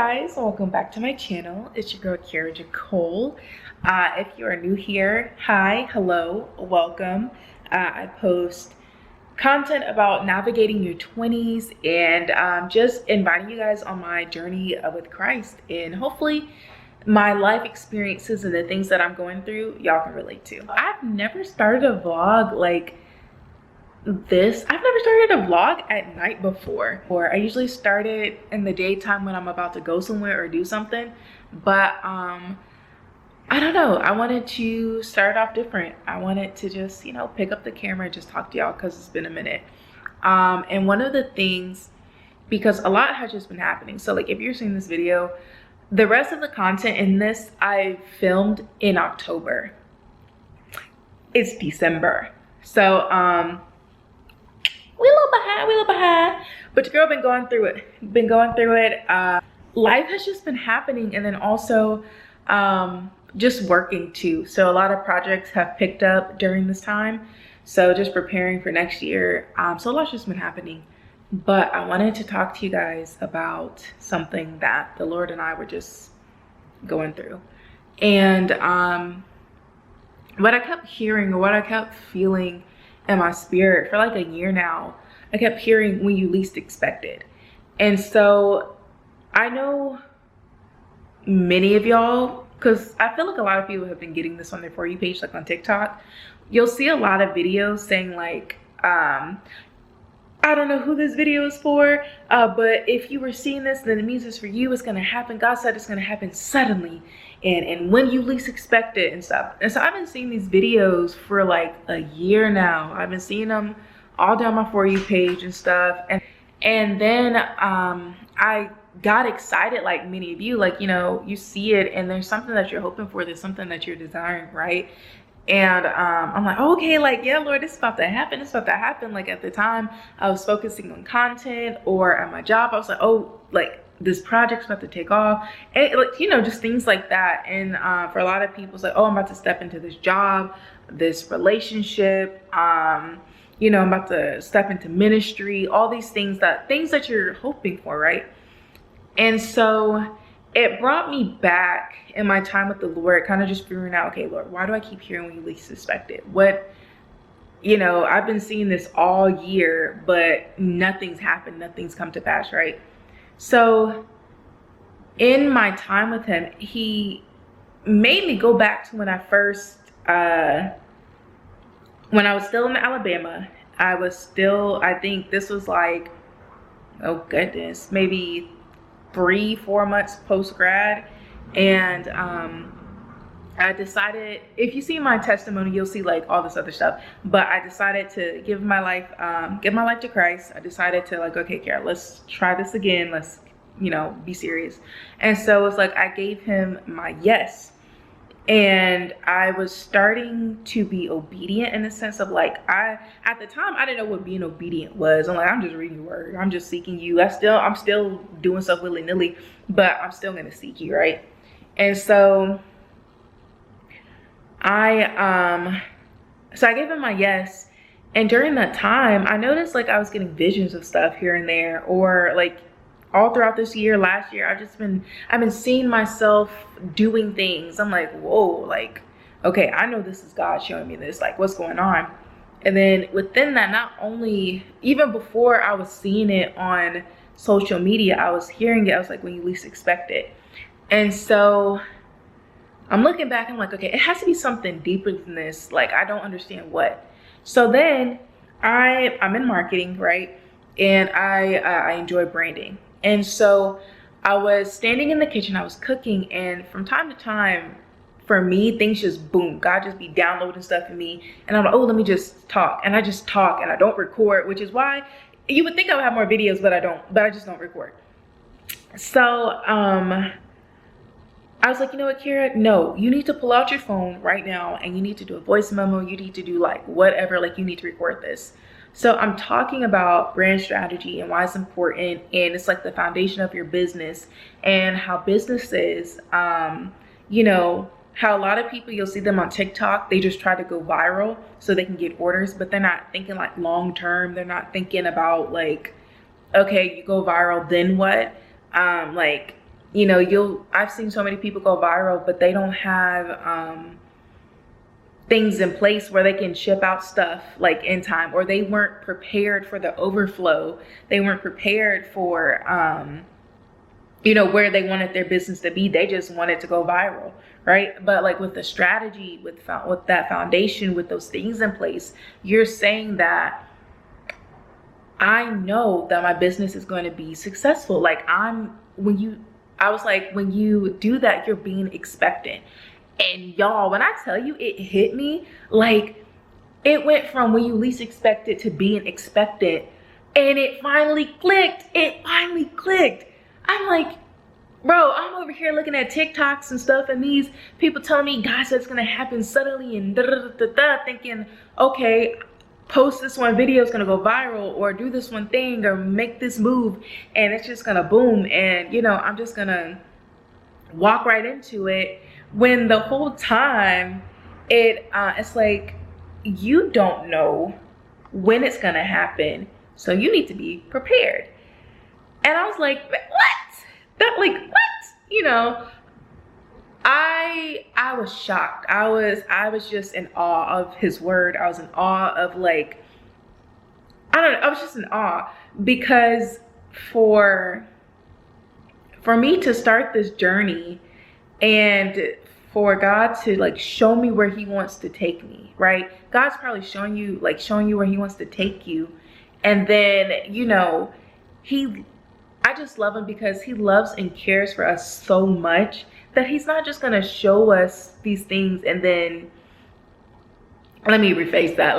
guys, welcome back to my channel. It's your girl kierraxjacole. If you are new here, hi, hello, welcome. I post content about navigating your 20s and just inviting you guys on my journey with Christ, and hopefully my life experiences and the things that I'm going through y'all can relate to. I've never started a vlog like this. I've never started a vlog at night before, or I usually start it in the daytime when I'm about to go somewhere or do something. But I don't know, I wanted to start off different. I wanted to just, you know, pick up the camera and just talk to y'all because it's been a minute. And one of the things, because a lot has just been happening, so like if you're seeing this video, the rest of the content in this I filmed in October. It's December, so we a little behind, but your girl been going through it. Life has just been happening, and then also just working too. So a lot of projects have picked up during this time, so just preparing for next year. So a lot's just been happening, but I wanted to talk to you guys about something that the Lord and I were just going through. And what I kept hearing, or what I kept feeling in my spirit for like a year now, I kept hearing when you least expect it. And so I know many of y'all, because I feel like a lot of people have been getting this on their For You page, like on TikTok. You'll see a lot of videos saying like, I don't know who this video is for, but if you were seeing this, then it means it's for you. It's gonna happen. God said it's gonna happen suddenly, and when you least expect it and stuff. And so I've been seeing these videos for like a year now. I've been seeing them all down my For You page and stuff. And then I got excited, like many of you, like, you know, you see it and there's something that you're hoping for, there's something that you're desiring, right? And I'm like, oh, okay, like, yeah, Lord, this is about to happen. It's about to happen. Like at the time I was focusing on content, or at my job, I was like, oh, like this project's about to take off. And like, you know, just things like that. And for a lot of people, it's like, oh, I'm about to step into this job, this relationship. You know, I'm about to step into ministry, all these things that you're hoping for, right? And so it brought me back in my time with the Lord, kind of just figuring out, okay, Lord, why do I keep hearing when you least suspect it? What, you know, I've been seeing this all year, but nothing's happened, nothing's come to pass, right? So in my time with him, he made me go back to when I first, when I was still in Alabama. I think this was like, oh goodness, maybe 3-4 months post-grad. And I decided, if you see my testimony, you'll see like all this other stuff, but I decided to give my life to Christ. I decided to like, okay, Kiera, let's try this again. Let's, you know, be serious. And so it's like I gave him my yes. And I was starting to be obedient in the sense of like, at the time, I didn't know what being obedient was. I'm like, I'm just reading your word. I'm just seeking you. I'm still doing stuff willy-nilly, but I'm still going to seek you, right? And so I gave him my yes. And during that time, I noticed like I was getting visions of stuff here and there, or like all throughout this year, last year, I've been seeing myself doing things. I'm like, whoa, like, okay, I know this is God showing me this, like what's going on. And then within that, not only, even before I was seeing it on social media, I was hearing it. I was like, when you least expect it. And so I'm looking back, I'm like, okay, it has to be something deeper than this. Like, I don't understand what. So then I'm in marketing, right? And I enjoy branding. And so I was standing in the kitchen, I was cooking, and from time to time, for me, things just boom, God just be downloading stuff in me. And I'm like, oh, let me just talk. And I just talk and I don't record, which is why you would think I would have more videos, but I just don't record. So I was like, you know what, Kiera, no, you need to pull out your phone right now and you need to do a voice memo. You need to do like whatever, like you need to record this. So I'm talking about brand strategy and why it's important, and it's like the foundation of your business, and how businesses, you know, how a lot of people, you'll see them on TikTok, they just try to go viral so they can get orders, but they're not thinking like long term. They're not thinking about like, okay, you go viral, then what? Like you know, I've seen so many people go viral, but they don't have things in place where they can ship out stuff like in time, or they weren't prepared for the overflow. They weren't prepared for, you know, where they wanted their business to be. They just wanted to go viral, right? But like with the strategy, with that foundation, with those things in place, you're saying that I know that my business is going to be successful. Like I was like, when you do that, you're being expectant. And y'all, when I tell you, it hit me, like it went from when you least expected to being expectant, and it finally clicked. It finally clicked. I'm like, bro, I'm over here looking at TikToks and stuff, and these people telling me, God said it's gonna happen suddenly, and thinking, okay, post this one video, it's gonna go viral, or do this one thing, or make this move, and it's just gonna boom, and you know, I'm just gonna walk right into it. When the whole time it's like, you don't know when it's gonna happen, so you need to be prepared. And I was like, what? That, like, what? You know, I was shocked. I was just in awe of his word. I was in awe of, like, I don't know, I was just in awe, because for me to start this journey and for God to like show me where he wants to take me, right? God's probably showing you where he wants to take you. And then, you know, I just love him because he loves and cares for us so much that he's not just going to show us these things and then, let me rephrase that.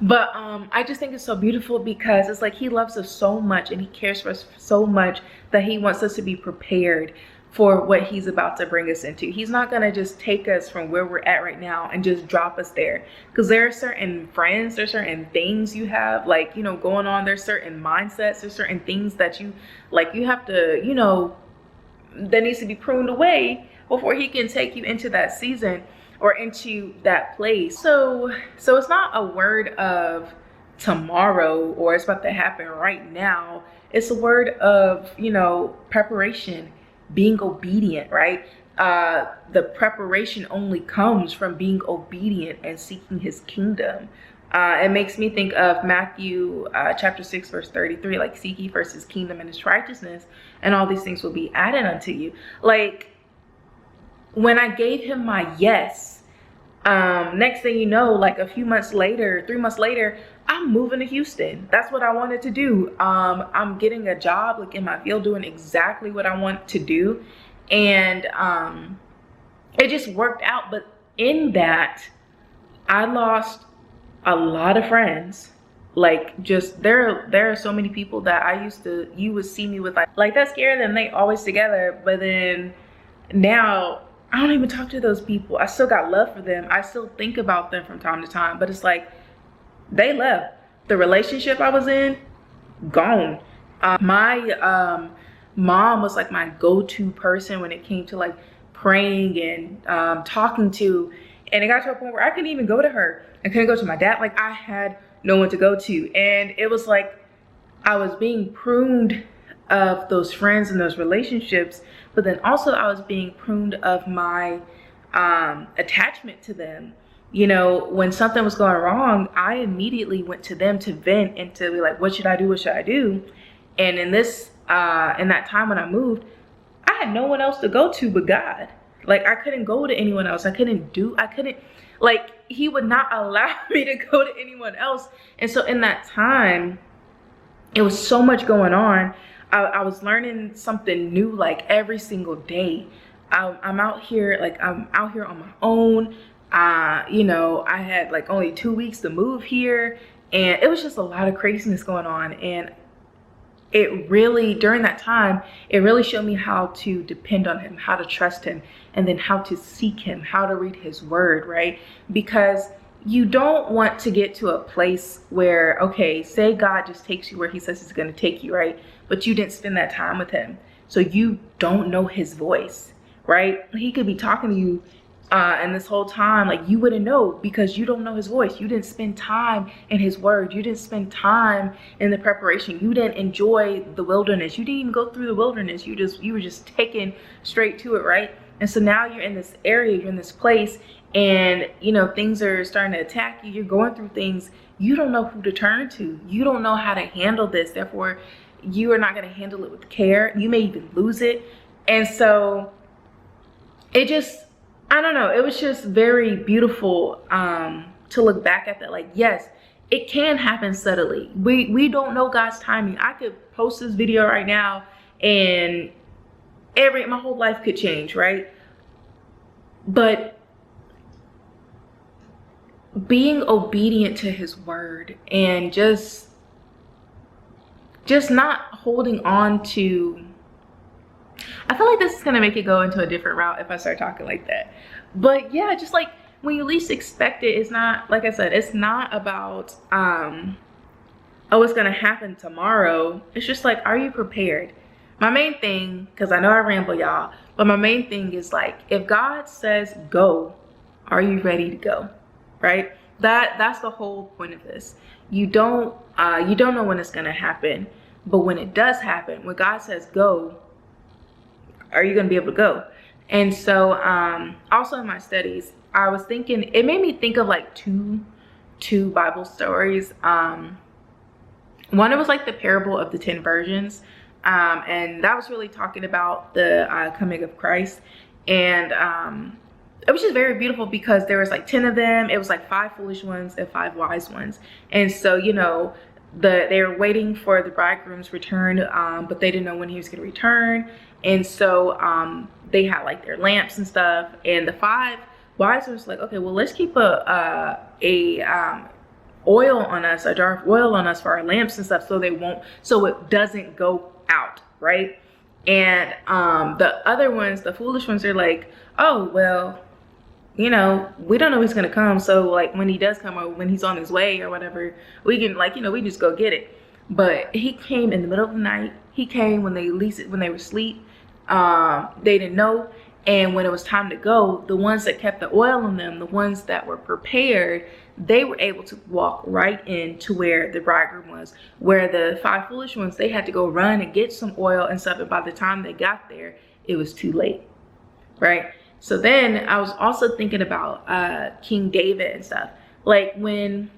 But I just think it's so beautiful because it's like he loves us so much and he cares for us so much that he wants us to be prepared for what he's about to bring us into. He's not going to just take us from where we're at right now and just drop us there, because there are certain friends, there's certain things you have, like, you know, going on. There's certain mindsets, there's certain things that you have to, you know, that needs to be pruned away before he can take you into that season or into that place. So it's not a word of tomorrow or it's about to happen right now. It's a word of, you know, preparation, being obedient, right? The preparation only comes from being obedient and seeking his kingdom. It makes me think of Matthew chapter 6 verse 33, like, seek ye first his kingdom and his righteousness, and all these things will be added unto you. Like, when I gave him my yes, next thing you know, like a few months later, 3 months later, I'm moving to Houston. That's what I wanted to do. I'm getting a job, like, in my field, doing exactly what I want to do. And it just worked out. But in that, I lost a lot of friends. Like, just there are so many people that you would see me with, like that's scary, them, they always together. But then now I don't even talk to those people. I still got love for them. I still think about them from time to time, but it's like they left. The relationship I was in, gone. My mom was like my go-to person when it came to like praying and talking to, and it got to a point where I couldn't even go to her. I couldn't go to my dad. Like, I had no one to go to, and it was like I was being pruned of those friends and those relationships, but then also I was being pruned of my attachment to them. You know, when something was going wrong, I immediately went to them to vent and to be like, what should I do? What should I do? And in that time when I moved, I had no one else to go to but God. Like, I couldn't go to anyone else. Like, he would not allow me to go to anyone else. And so in that time, it was so much going on. I was learning something new, like, every single day. I'm out here on my own. You know, I had like only 2 weeks to move here, and it was just a lot of craziness going on. And it really, during that time, it really showed me how to depend on him, how to trust him, and then how to seek him, how to read his word, right? Because you don't want to get to a place where, okay, say God just takes you where he says he's going to take you, right? But you didn't spend that time with him. So you don't know his voice, right? He could be talking to you And this whole time, like, you wouldn't know because you don't know his voice. You didn't spend time in his word. You didn't spend time in the preparation. You didn't enjoy the wilderness. You didn't even go through the wilderness. You were just taken straight to it, right? And so now you're in this area, you're in this place, and you know, things are starting to attack you. You're going through things. You don't know who to turn to. You don't know how to handle this. Therefore, you are not going to handle it with care. You may even lose it. And so it just, I don't know, it was just very beautiful to look back at that. Like, yes, it can happen subtly. We don't know God's timing. I could post this video right now and my whole life could change, right? But being obedient to his word and just not holding on to, I feel like this is gonna make it go into a different route if I start talking like that. But yeah, just like when you least expect it, it's not, like I said, it's not about oh, it's gonna happen tomorrow. It's just like, are you prepared? My main thing, because I know I ramble, y'all, but my main thing is like, if God says go, are you ready to go? Right? That's the whole point of this. You don't know when it's gonna happen, but when it does happen, when God says go, are you gonna be able to go? And so also in my studies, I was thinking, it made me think of like two Bible stories. One, it was like the parable of the 10 virgins. And that was really talking about the coming of Christ. And it was just very beautiful because there was like 10 of them. It was like 5 foolish ones and 5 wise ones. And so, you know, they were waiting for the bridegroom's return, but they didn't know when he was going to return. And so they had like their lamps and stuff. And the 5 wise ones were like, okay, well, let's keep a oil on us, a jar of oil on us for our lamps and stuff, so it doesn't go out, right? And the other ones, the foolish ones, are like, oh, well, you know, we don't know he's gonna come, so like when he does come, or when he's on his way or whatever, we can, like, you know, we just go get it. But he came in the middle of the night. He came when they were asleep. They didn't know. And when it was time to go, the ones that kept the oil on them, the ones that were prepared, they were able to walk right into where the bridegroom was. Where the 5 foolish ones, they had to go run and get some oil and stuff. And by the time they got there, it was too late, right? So then I was also thinking about King David and stuff. Like when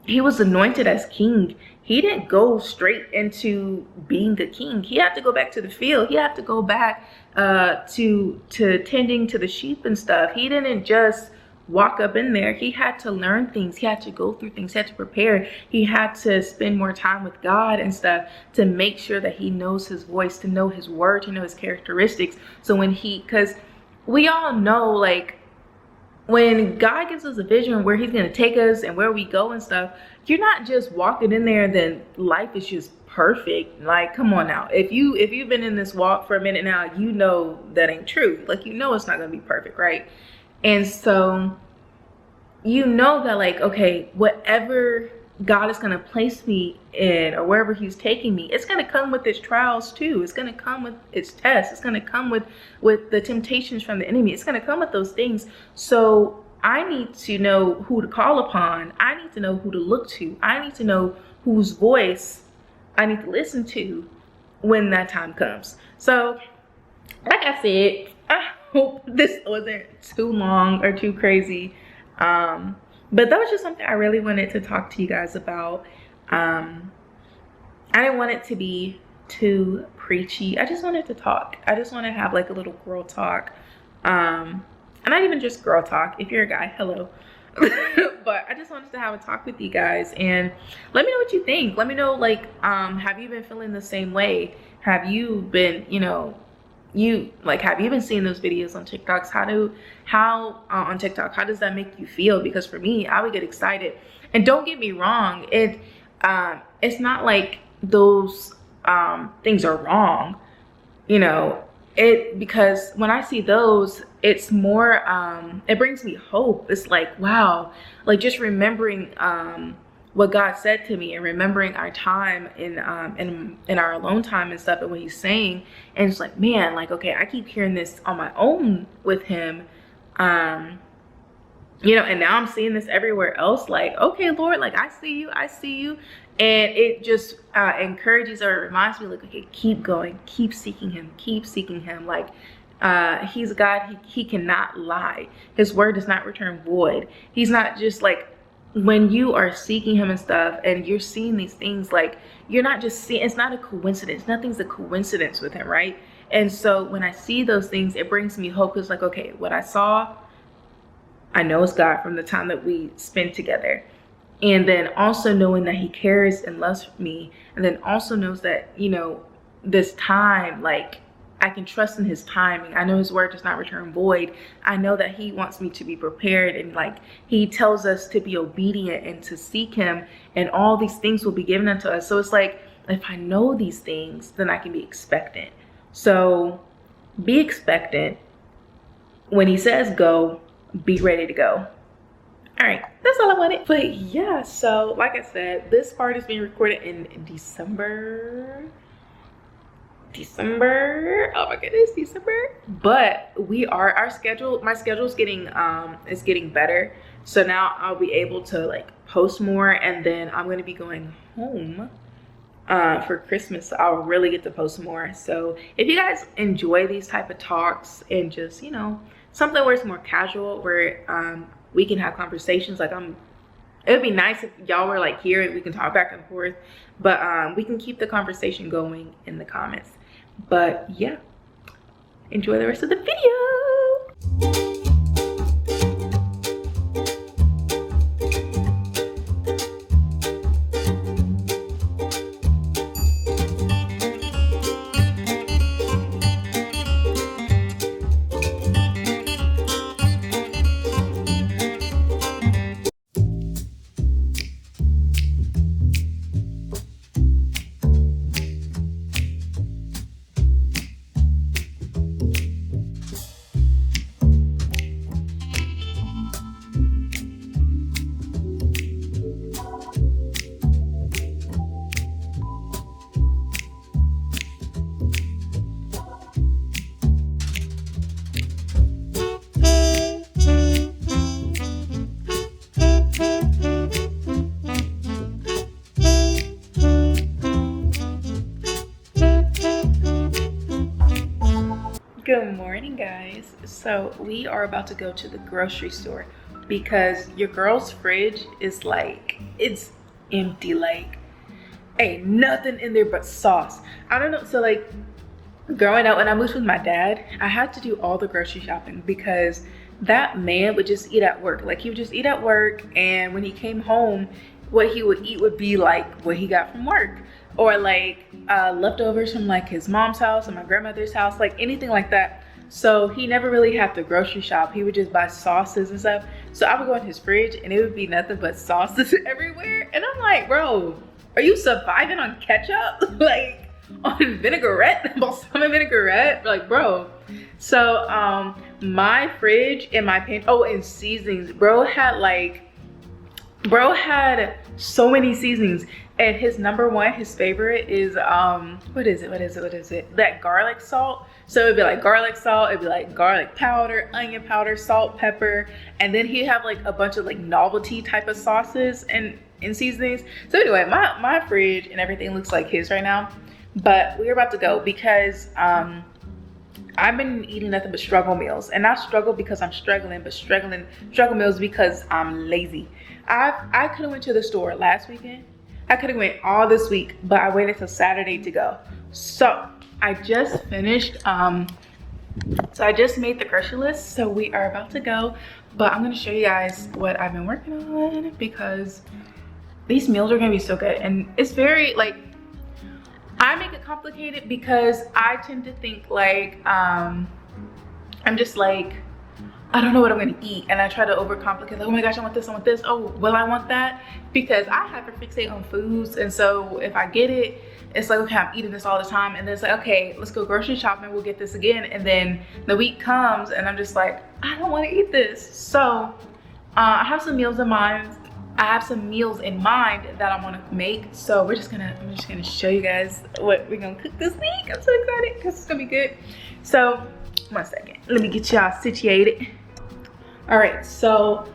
he was anointed as king, he didn't go straight into being a king. He had to go back to the field. He had to go back to tending to the sheep and stuff. He didn't just walk up in there. He had to learn things. He had to go through things. He had to prepare. He had to spend more time with God and stuff to make sure that he knows his voice, to know his word, to know his characteristics. So when because we all know, like, when God gives us a vision where he's going to take us and where we go and stuff, you're not just walking in there and then life is just perfect. Like, come on now. If you've been in this walk for a minute now, you know that ain't true. Like, you know it's not going to be perfect, right? And so you know that, like, okay, whatever God is going to place me in or wherever he's taking me, it's going to come with its trials too. It's going to come with its tests. It's going to come with the temptations from the enemy. It's going to come with those things. So I need to know who to call upon. I need to know who to look to. I need to know whose voice I need to listen to when that time comes. So like I said, I hope this wasn't too long or too crazy. But that was just something I really wanted to talk to you guys about. I didn't want it to be too preachy. I just wanted to talk. I just want to have like a little girl talk. And not even just girl talk. If you're a guy, hello. But I just wanted to have a talk with you guys and let me know what you think. Let me know, like, have you been feeling the same way? Have you been, have you been seeing those videos on TikToks? On TikTok, how does that make you feel? Because for me, I would get excited. And don't get me wrong, it's not like those things are wrong, because when I see those, it's more, it brings me hope. It's like, wow, like just remembering what God said to me and remembering our time in our alone time and stuff and what he's saying. And it's like, man, like, okay, I keep hearing this on my own with him. You know, and now I'm seeing this everywhere else. Like, okay, Lord, like I see you, and it just encourages or reminds me, like, okay, keep going, keep seeking him, like he's God. He cannot lie. His word does not return void. He's not just like, when you are seeking him and stuff and you're seeing these things, like, you're not just seeing, it's not a coincidence. Nothing's a coincidence with him, right? And so when I see those things, it brings me hope. It's like, okay, what I saw, I know it's God from the time that we spend together. And then also knowing that he cares and loves me. And then also knows that, you know, this time, like, I can trust in his timing. I know his word does not return void. I know that he wants me to be prepared, and like he tells us to be obedient and to seek him, and all these things will be given unto us. So it's like, if I know these things, then I can be expectant. So be expectant. When he says go, be ready to go. All right, that's all I wanted. But yeah, so like I said, this part is being recorded in December. Oh my goodness, December. But my schedule is getting better. So now I'll be able to like post more, and then I'm going to be going home for Christmas. So I'll really get to post more. So if you guys enjoy these type of talks and just, you know, something where it's more casual, where we can have conversations, like it would be nice if y'all were like here and we can talk back and forth, but we can keep the conversation going in the comments. But yeah, enjoy the rest of the video. Good morning, guys. So we are about to go to the grocery store because your girl's fridge is like, it's empty. Like, ain't nothing in there but sauce. I don't know. So like growing up, when I moved with my dad, I had to do all the grocery shopping because that man would just eat at work. Like, he would just eat at work, and when he came home, what he would eat would be like what he got from work, or like leftovers from like his mom's house or my grandmother's house, like anything like that. So he never really had to grocery shop. He would just buy sauces and stuff. So I would go in his fridge and it would be nothing but sauces everywhere. And I'm like, bro, are you surviving on ketchup? Like on vinaigrette, balsamic vinaigrette? Like, bro. So my fridge and my pantry, oh, and seasonings. Bro had so many seasonings, and his number one, his favorite is what is it, that garlic salt. So it'd be like garlic salt, it'd be like garlic powder, onion powder, salt, pepper, and then he'd have like a bunch of like novelty type of sauces and seasonings. So anyway, my fridge and everything looks like his right now. But we're about to go because I've been eating nothing but struggle meals, and not struggle because I'm struggling, but struggle meals because I'm lazy. I could have went to the store last weekend. I could have went all this week, but I waited till Saturday to go. So I just finished. So I just made the grocery list. So we are about to go, but I'm gonna show you guys what I've been working on because these meals are gonna be so good, and it's very like, I make it complicated because I tend to think like I'm just like, I don't know what I'm gonna eat, and I try to overcomplicate, like, oh my gosh, I want this, oh, will I want that? Because I hyperfixate on foods, and so if I get it, it's like, okay, I'm eating this all the time, and then it's like, okay, let's go grocery shopping, we'll get this again, and then the week comes and I'm just like, I don't want to eat this. So I have some meals in mind. That I want to make. So I'm just gonna show you guys what we're gonna cook this week. I'm so excited because it's gonna be good. So 1 second, let me get y'all situated. All right, so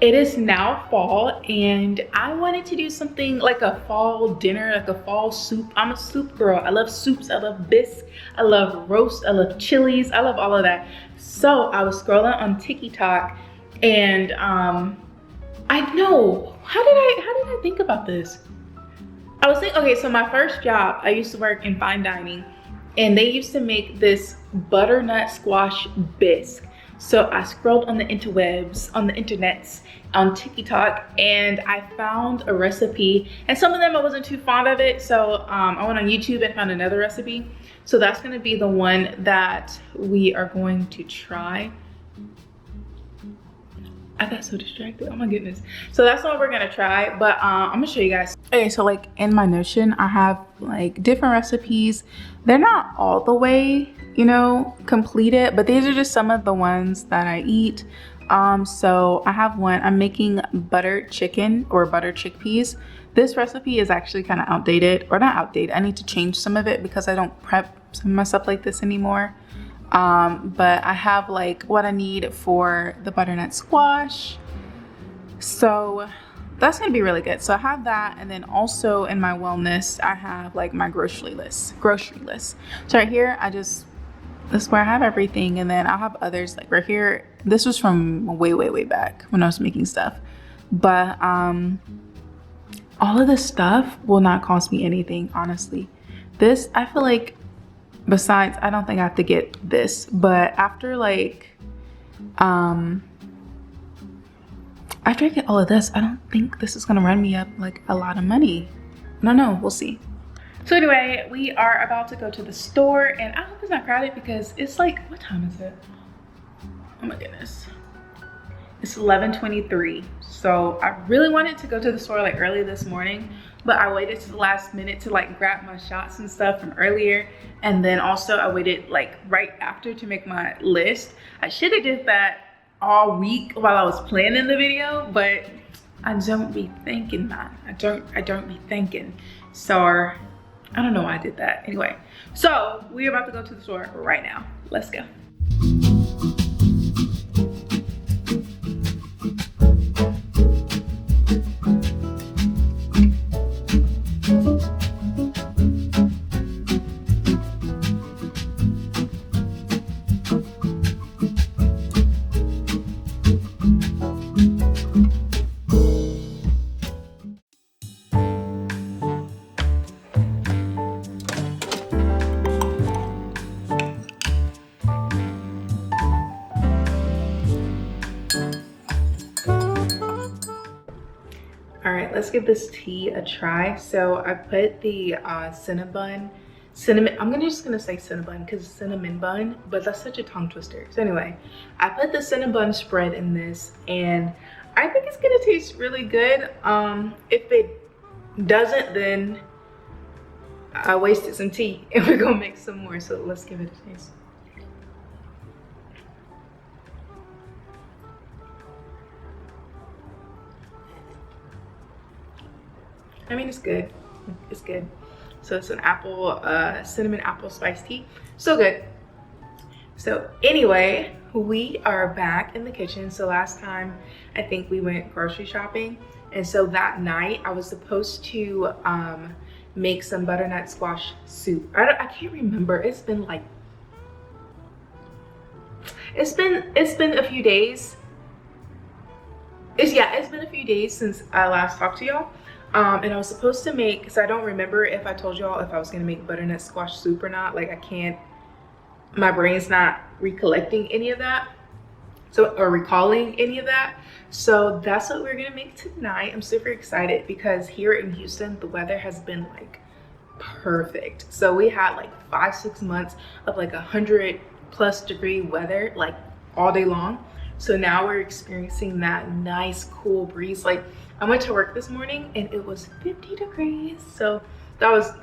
it is now fall and I wanted to do something like a fall dinner, like a fall soup. I'm a soup girl. I love soups, I love bisque, I love roast, I love chilies, I love all of that. So I was scrolling on TikTok and I know, how did I think about this? I was thinking, okay, so my first job, I used to work in fine dining and they used to make this butternut squash bisque. So I scrolled on the interwebs, on the internets, on TikTok, and I found a recipe. And some of them I wasn't too fond of it, so I went on YouTube and found another recipe. So that's gonna be the one that we are going to try. I got so distracted, oh my goodness. So that's what we're gonna try, but I'm gonna show you guys. Okay, so like in my Notion, I have like different recipes. They're not all the way, you know, completed, but these are just some of the ones that I eat. So I have one, I'm making buttered chicken or buttered chickpeas. This recipe is actually kind of outdated, or not outdated. I need to change some of it because I don't prep some of my stuff like this anymore. But I have like what I need for the butternut squash. So that's gonna be really good. So I have that, and then also in my wellness, I have like my grocery list. So right here, this is where I have everything, and then I'll have others like right here. This was from way back when I was making stuff. But all of this stuff will not cost me anything, honestly. This, I feel like, besides, I don't think I have to get this, but after like, after I get all of this, I don't think this is gonna run me up like a lot of money. I don't know, we'll see. So anyway, we are about to go to the store, and I hope it's not crowded because it's like, what time is it? Oh my goodness. It's 11:23. So I really wanted to go to the store like early this morning, but I waited to the last minute to like grab my shots and stuff from earlier. And then also I waited like right after to make my list. I should have did that all week while I was planning the video, but I don't be thinking, man. I don't be thinking. So I don't know why I did that. Anyway, so we're about to go to the store right now. Let's go. All right, let's give this tea a try. So I put the cinnamon, I'm just gonna say cinnamon because it's cinnamon bun, but that's such a tongue twister. So anyway, I put the cinnamon spread in this, and I think it's gonna taste really good. If it doesn't, then I wasted some tea and we're gonna make some more. So let's give it a taste. I mean, it's good. It's good. So it's an apple, cinnamon apple spice tea. So good. So anyway, we are back in the kitchen. So last time, I think we went grocery shopping. And so that night, I was supposed to make some butternut squash soup. I can't remember. It's been like, it's been a few days. It's been a few days since I last talked to y'all. And I was supposed to make, because I don't remember if I told y'all if I was gonna make butternut squash soup or not. Like I can't, my brain's not recollecting any of that. So, or recalling any of that. So that's what we're gonna make tonight. I'm super excited because here in Houston, the weather has been like perfect. So we had like 5-6 months of like 100+ degree weather, like all day long. So now we're experiencing that nice cool breeze. Like I went to work this morning and it was 50 degrees. So that was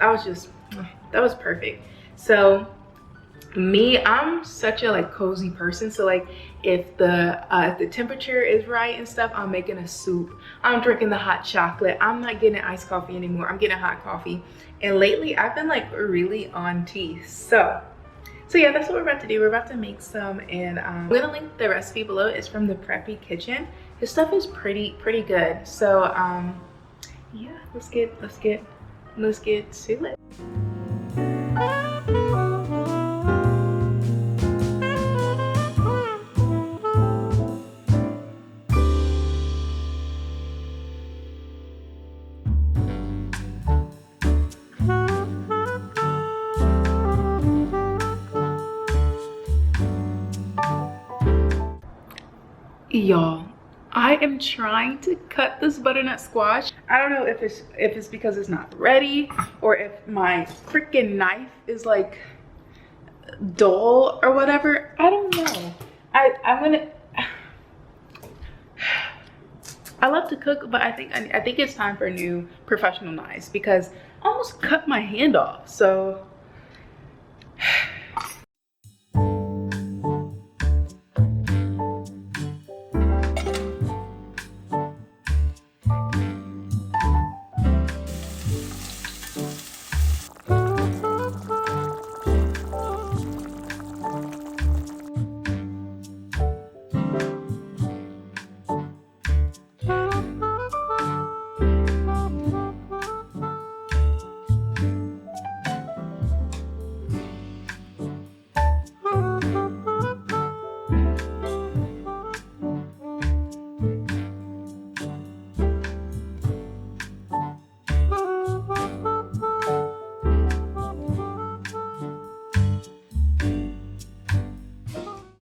perfect. So me, I'm such a like cozy person. So like if the temperature is right and stuff, I'm making a soup. I'm drinking the hot chocolate. I'm not getting iced coffee anymore. I'm getting hot coffee. And lately I've been like really on tea. So So yeah, that's what we're about to do. We're about to make some, and I'm gonna link the recipe below. It's from the Preppy Kitchen. His stuff is pretty good. So yeah, let's get to it. Y'all, I am trying to cut this butternut squash. I don't know if it's because it's not ready, or if my freaking knife is like dull or whatever. I don't know. I love to cook, but I think it's time for new professional knives, because I almost cut my hand off. So